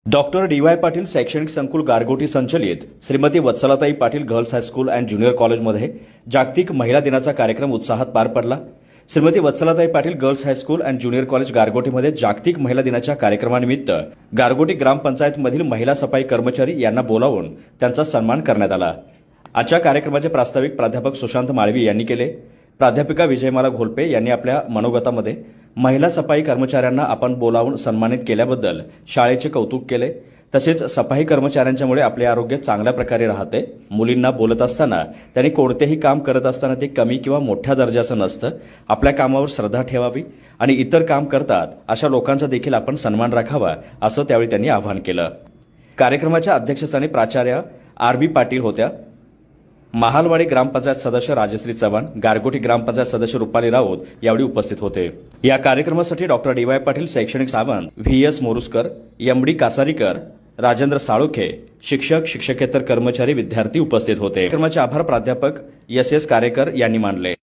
Doctor D Y. Patil शैक्षणिक संकुल गारगोटी संचलित Shrimati Vatsalatai Patil girls high school and junior कॉलेजमध्ये जागतिक महिला दिनाचा कार्यक्रम उत्साहात पार पडला। Shrimati Vatsalatai Patil girls high school and junior college गारगोटीमध्ये जागतिक महिला दिनाच्या कार्यक्रमानिमित्त गारगोटी ग्रामपंचायतमधील महिला सफाई कर्मचारी यांना बोलावून त्यांचा सन्मान करण्यात आला। आजच्या कार्यक्रमाचे प्रास्ताविक प्राध्यापक सुशांत माळवी यांनी केले। प्राध्यापिका विजयमाला घोलपे यांनी आपल्या मनोगतामध्ये महिला सफाई कर्मचाऱ्यांना आपण बोलावून सन्मानित केल्याबद्दल शाळेचे कौतुक केले। तसेच सफाई कर्मचाऱ्यांच्यामुळे आपले आरोग्य चांगल्या प्रकारे राहते। मुलींना बोलत असताना त्यांनी कोणतेही काम करत असताना ते कमी किंवा मोठ्या दर्जाचं नसतं। आपल्या कामावर श्रद्धा ठेवावी आणि इतर काम करतात अशा लोकांचा देखील आपण सन्मान राखावा असं त्यावेळी त्यांनी आवाहन केलं। कार्यक्रमाच्या अध्यक्षस्थानी प्राचार्य आर.बी. पाटील होत्या। महालवाडी ग्रामपंचायत सदस्य राजश्री चव्हाण, गारगोटी ग्रामपंचायत सदस्य रुपाली राऊत यावेळी उपस्थित होते। या कार्यक्रमासाठी डॉक्टर डी.वाय. पाटील शैक्षणिक सावंत, व्ही.एस. मोरुसकर, एम.डी. कासारीकर, राजेंद्र साळोखे, शिक्षक, शिक्षकेतर कर्मचारी, विद्यार्थी उपस्थित होते। कार्यक्रमाचे आभार प्राध्यापक एस.एस. कारेकर यांनी मानले।